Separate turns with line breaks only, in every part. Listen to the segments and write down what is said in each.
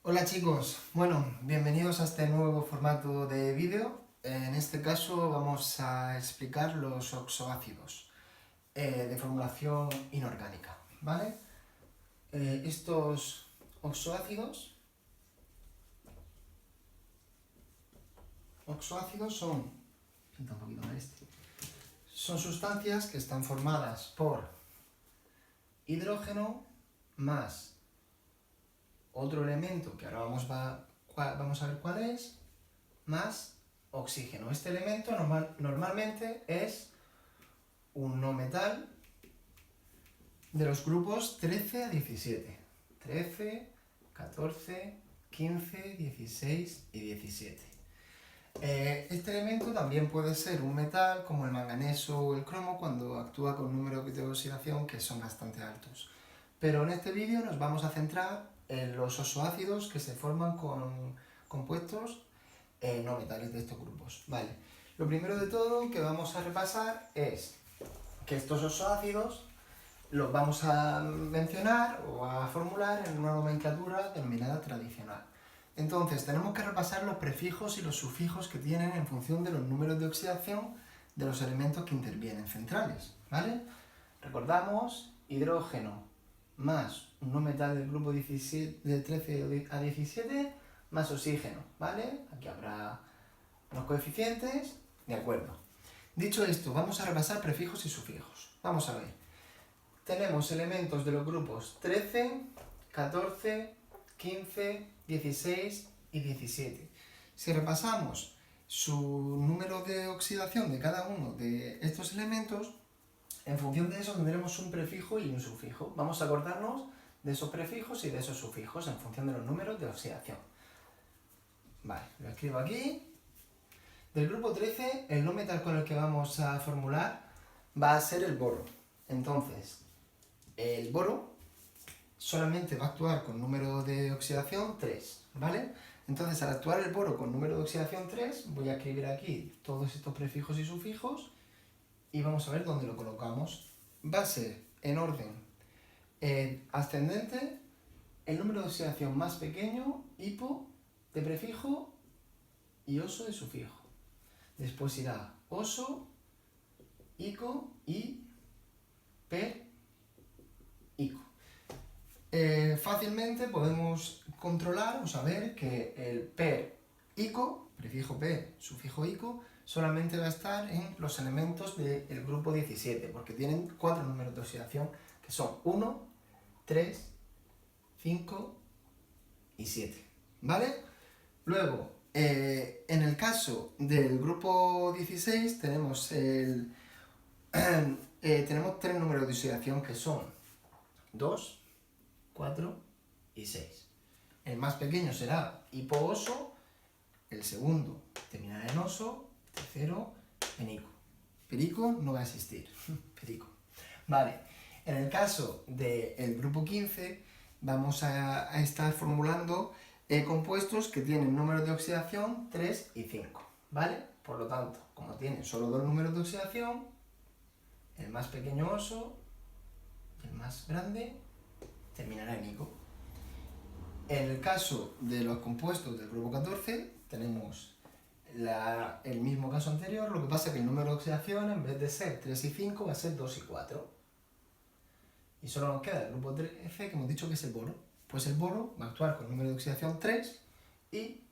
Hola chicos, bueno, bienvenidos a este nuevo formato de vídeo. En este caso vamos a explicar los oxoácidos de formulación inorgánica, ¿vale? Estos oxoácidos son sustancias que están formadas por hidrógeno más otro elemento que ahora vamos a ver cuál es, más oxígeno. Este elemento normalmente es un no metal de los grupos 13 a 17. 13, 14, 15, 16 y 17. Este elemento también puede ser un metal como el manganeso o el cromo cuando actúa con números de oxidación que son bastante altos. Pero en este vídeo nos vamos a centrar en los oxoácidos que se forman con compuestos no metales de estos grupos. Vale. Lo primero de todo que vamos a repasar es que estos oxoácidos los vamos a mencionar o a formular en una nomenclatura denominada tradicional. Entonces, tenemos que repasar los prefijos y los sufijos que tienen en función de los números de oxidación de los elementos que intervienen centrales, ¿vale? Recordamos, hidrógeno más un no metal del grupo 17, de 13 a 17 más oxígeno, ¿vale? Aquí habrá unos coeficientes, de acuerdo. Dicho esto, vamos a repasar prefijos y sufijos. Vamos a ver. Tenemos elementos de los grupos 13, 14, 15, 16 y 17. Si repasamos su número de oxidación de cada uno de estos elementos, en función de eso tendremos un prefijo y un sufijo. Vamos a acordarnos de esos prefijos y de esos sufijos en función de los números de oxidación. Vale, lo escribo aquí. Del grupo 13, el no metal con el que vamos a formular va a ser el boro. Entonces, el boro solamente va a actuar con número de oxidación 3, ¿vale? Entonces, al actuar el boro con número de oxidación 3, voy a escribir aquí todos estos prefijos y sufijos y vamos a ver dónde lo colocamos. Va a ser en orden ascendente el número de oxidación más pequeño, hipo de prefijo y oso de sufijo. Después irá oso, ico y per, ico. Fácilmente podemos controlar o saber que el per, ico, prefijo per, sufijo ico, solamente va a estar en los elementos del grupo 17, porque tienen 4 números de oxidación que son 1, 3, 5 y 7, ¿vale? Luego, en el caso del grupo 16 tenemos, tenemos 3 números de oxidación que son 2, 4 y 6. El más pequeño será hipooso, el segundo terminará en oso, el tercero en ico. Perico no va a existir, perico. Vale, en el caso del grupo 15 vamos a estar formulando compuestos que tienen números de oxidación 3 y 5, ¿vale? Por lo tanto, como tienen solo 2 números de oxidación, el más pequeño oso y el más grande terminará en ico. En el caso de los compuestos del grupo 14 tenemos el mismo caso anterior, lo que pasa es que el número de oxidación en vez de ser 3 y 5 va a ser 2 y 4. Y solo nos queda el grupo 13 que hemos dicho que es el boro. Pues el boro va a actuar con el número de oxidación 3 y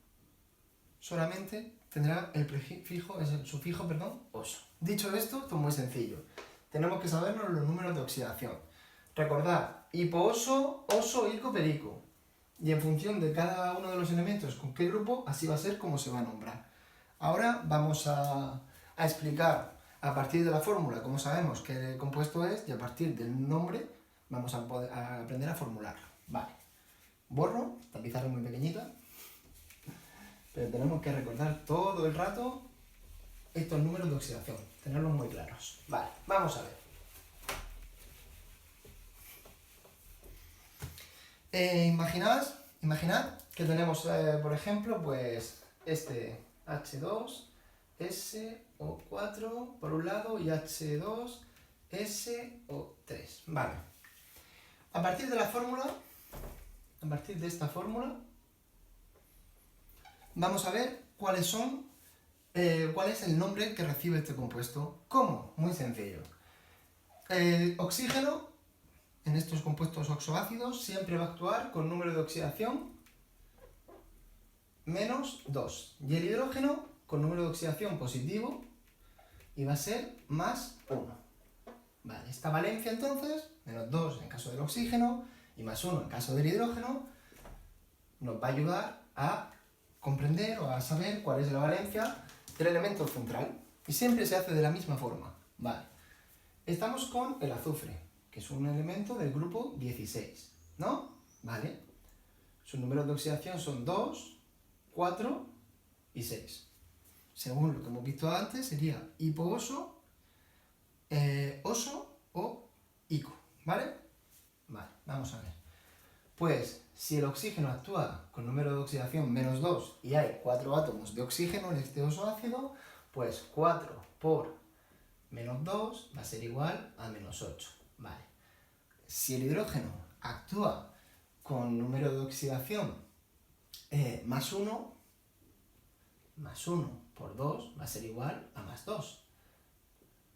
solamente tendrá el prefijo, el sufijo, oso. Dicho esto es muy sencillo. Tenemos que sabernos los números de oxidación. Recordad, hipooso, oso, ico, perico. Y en función de cada uno de los elementos con qué grupo, así va a ser como se va a nombrar. Ahora vamos a explicar a partir de la fórmula cómo sabemos qué compuesto es y a partir del nombre vamos a aprender a formularlo. Vale. Borro, esta pizarra es muy pequeñita, pero tenemos que recordar todo el rato estos números de oxidación, tenerlos muy claros. Vale, vamos a ver. Imaginad que tenemos, por ejemplo, pues este H2, SO4 por un lado y H2, SO3. Vale. A partir de esta fórmula, vamos a ver cuál es el nombre que recibe este compuesto. ¿Cómo? Muy sencillo. El oxígeno, en estos compuestos oxoácidos, siempre va a actuar con número de oxidación menos 2. Y el hidrógeno, con número de oxidación positivo, y va a ser más 1. Vale, esta valencia entonces, menos 2 en caso del oxígeno, y más 1 en caso del hidrógeno, nos va a ayudar a comprender o a saber cuál es la valencia del elemento central. Y siempre se hace de la misma forma. Vale. Estamos con el azufre, que es un elemento del grupo 16, ¿no? Vale. Sus números de oxidación son 2, 4 y 6. Según lo que hemos visto antes, sería hipooso, oso o ico, ¿vale? Vale, vamos a ver. Pues, si el oxígeno actúa con número de oxidación menos 2 y hay 4 átomos de oxígeno en este oso ácido, pues 4 por menos 2 va a ser igual a menos 8, ¿vale? Si el hidrógeno actúa con número de oxidación más 1 por 2 va a ser igual a más 2.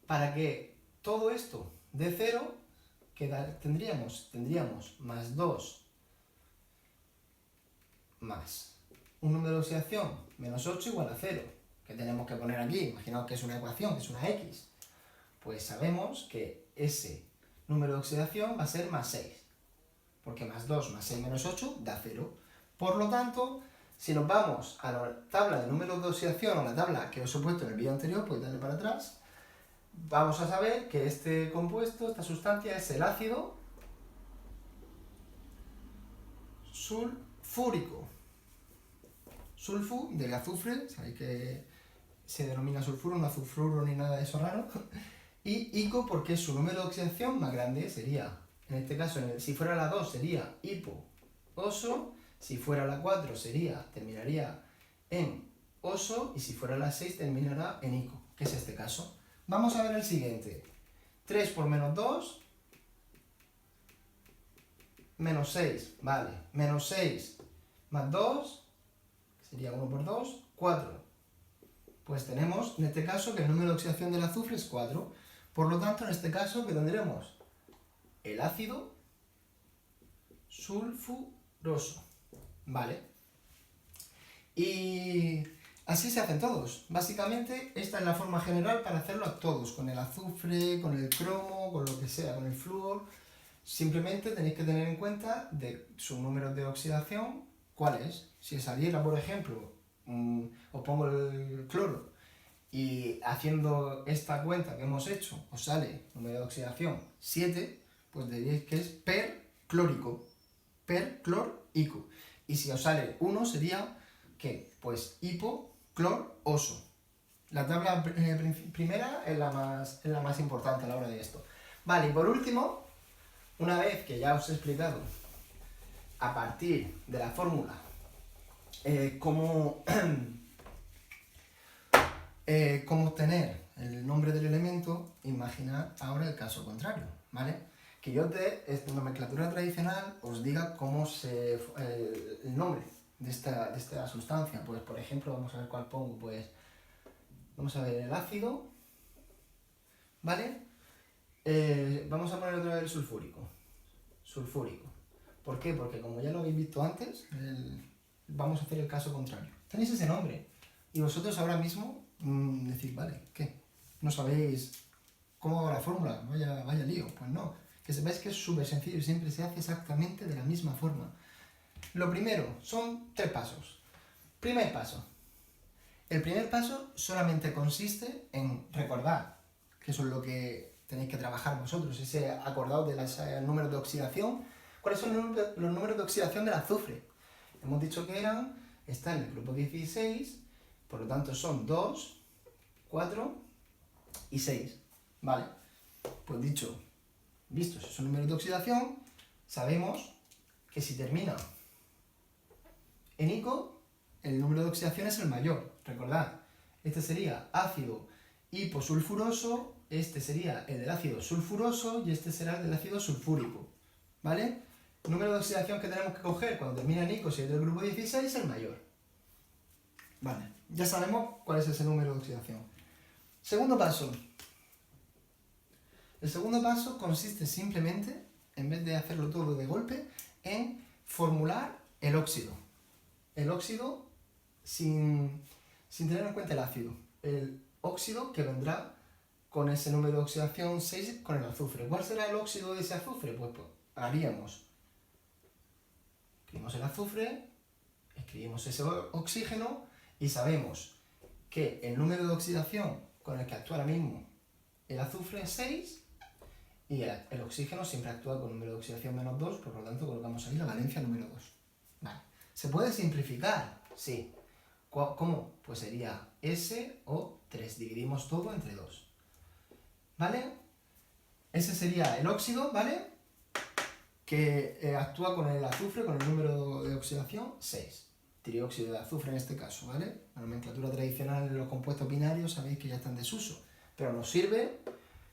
Para que todo esto dé 0, tendríamos más 2 más un número de oxidación menos 8 igual a 0. ¿Qué tenemos que poner aquí? Imaginaos que es una ecuación, que es una X. Pues sabemos que ese número de oxidación va a ser más 6. Porque más 2 más 6 menos 8 da 0. Por lo tanto, si nos vamos a la tabla de números de oxidación o la tabla que os he puesto en el vídeo anterior, podéis darle para atrás, vamos a saber que este compuesto, esta sustancia, es el ácido sulfúrico. Sulfu, del azufre, sabéis que se denomina sulfuro, no azufruro ni nada de eso raro. Y ico porque su número de oxidación más grande sería, en este caso, si fuera la 2 sería hipo-oso, si fuera la 4 terminaría en oso, y si fuera la 6 terminará en ico, que es este caso. Vamos a ver el siguiente. 3 por menos 2, menos 6, vale. Menos 6 más 2, sería 1 por 2, 4. Pues tenemos, en este caso, que el número de oxidación del azufre es 4. Por lo tanto, en este caso, ¿qué tendremos? El ácido sulfuroso. ¿Vale? Y así se hacen todos. Básicamente, esta es la forma general para hacerlo a todos. Con el azufre, con el cromo, con lo que sea, con el flúor. Simplemente tenéis que tener en cuenta de su número de oxidación, ¿cuál es? Si saliera, por ejemplo, os pongo el cloro, y haciendo esta cuenta que hemos hecho, os sale número de oxidación 7, pues diréis que es perclórico, perclorico. Y si os sale 1 sería, ¿qué? Pues hipocloroso. La tabla primera es la más importante a la hora de esto. Vale, y por último, una vez que ya os he explicado a partir de la fórmula cómo obtener el nombre del elemento, imaginad ahora el caso contrario, ¿vale? Que yo de nomenclatura tradicional os diga cómo el nombre de esta sustancia. Pues, por ejemplo, vamos a ver cuál pongo. Pues, vamos a ver el ácido, ¿vale? Vamos a poner otra vez el sulfúrico. ¿Por qué? Porque como ya lo habéis visto antes, vamos a hacer el caso contrario. Tenéis ese nombre y vosotros ahora mismo decís, vale, ¿qué? ¿No sabéis cómo va la fórmula? Vaya lío. Pues no, que sepáis que es súper sencillo y siempre se hace exactamente de la misma forma. Lo primero, son 3 pasos. Primer paso. El primer paso solamente consiste en recordar, que eso es lo que tenéis que trabajar vosotros, ese acordado de los números de oxidación. ¿Cuáles son los números de oxidación del azufre? Hemos dicho que está en el grupo 16, por lo tanto son 2, 4 y 6, ¿vale? Pues vistos esos números de oxidación, sabemos que si termina en ico, el número de oxidación es el mayor. Recordad, este sería ácido hiposulfuroso, este sería el del ácido sulfuroso y este será el del ácido sulfúrico, ¿vale? El número de oxidación que tenemos que coger cuando termina en ico, si es del grupo 16, es el mayor. Vale, ya sabemos cuál es ese número de oxidación. Segundo paso. El segundo paso consiste simplemente, en vez de hacerlo todo de golpe, en formular el óxido. El óxido sin tener en cuenta el ácido. El óxido que vendrá con ese número de oxidación 6 con el azufre. ¿Cuál será el óxido de ese azufre? Pues escribimos el azufre, escribimos ese oxígeno y sabemos que el número de oxidación con el que actúa ahora mismo el azufre es 6 y el oxígeno siempre actúa con número de oxidación menos 2, por lo tanto colocamos ahí la valencia número 2. Vale. ¿Se puede simplificar? Sí. ¿Cómo? Pues sería SO3, dividimos todo entre 2. ¿Vale? Ese sería el óxido, ¿vale? Que actúa con el azufre, con el número de oxidación 6. Trióxido de azufre en este caso, ¿vale? La nomenclatura tradicional en los compuestos binarios sabéis que ya está en desuso, pero nos sirve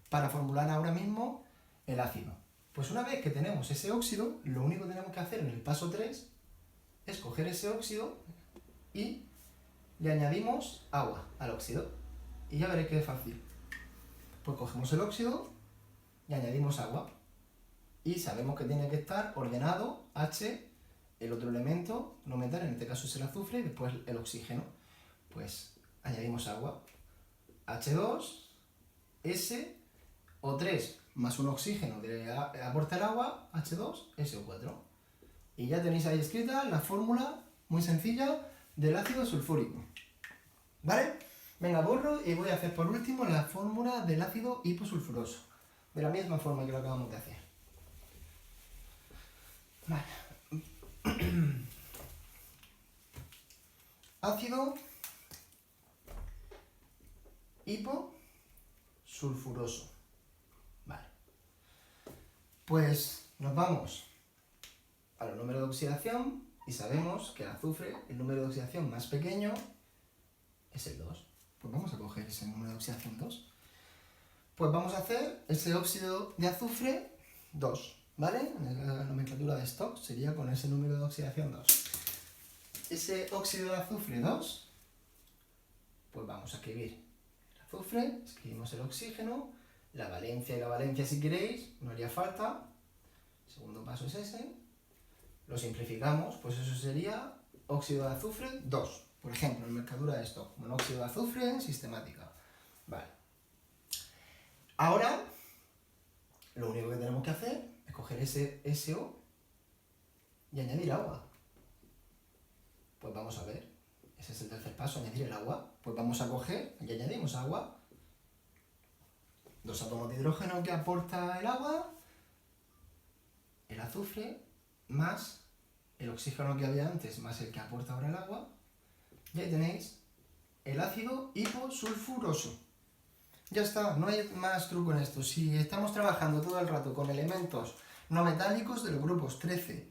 para formular ahora mismo el ácido. Pues una vez que tenemos ese óxido, lo único que tenemos que hacer en el paso 3 es coger ese óxido y le añadimos agua al óxido. Y ya veréis que es fácil. Pues cogemos el óxido y añadimos agua. Y sabemos que tiene que estar ordenado H, el otro elemento no metal, en este caso es el azufre, y después el oxígeno. Pues añadimos agua. H2, S, O3 más un oxígeno que aporta el agua, H2, SO4. Y ya tenéis ahí escrita la fórmula muy sencilla del ácido sulfúrico. ¿Vale? Venga, borro y voy a hacer por último la fórmula del ácido hiposulfuroso. De la misma forma que lo acabamos de hacer. Vale. Ácido hiposulfuroso. Vale. Pues nos vamos a los números de oxidación y sabemos que el azufre, el número de oxidación más pequeño es el 2. Pues vamos a coger ese número de oxidación 2. Pues vamos a hacer ese óxido de azufre 2, ¿vale? En la nomenclatura de Stokes sería con ese número de oxidación 2. Ese óxido de azufre 2, pues vamos a escribir el azufre, escribimos el oxígeno, la valencia y la valencia si queréis, no haría falta. El segundo paso es ese. Lo simplificamos, pues eso sería óxido de azufre 2. Por ejemplo, en nomenclatura de Stokes, monóxido de azufre sistemática. Vale. Ahora, lo único que tenemos que hacer es coger ese SO y añadir agua. Pues vamos a ver, ese es el tercer paso, añadir el agua. Pues vamos a coger y añadimos agua. 2 átomos de hidrógeno que aporta el agua, el azufre, más el oxígeno que había antes, más el que aporta ahora el agua. Y ahí tenéis el ácido hiposulfuroso. Ya está, no hay más truco en esto. Si estamos trabajando todo el rato con elementos no metálicos de los grupos 13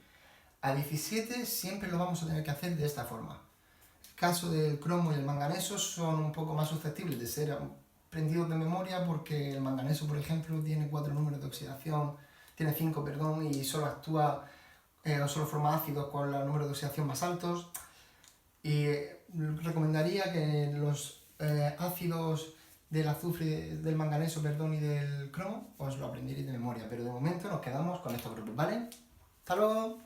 a 17, siempre lo vamos a tener que hacer de esta forma. El caso del cromo y el manganeso son un poco más susceptibles de ser aprendidos de memoria porque el manganeso, por ejemplo, tiene 4 números de oxidación, tiene 5, perdón, y solo actúa o solo forma ácidos con los números de oxidación más altos. Y recomendaría que los ácidos del azufre, del manganeso, perdón, y del cromo, os lo aprendierais de memoria, pero de momento nos quedamos con estos grupos, ¿vale? ¡Hasta luego!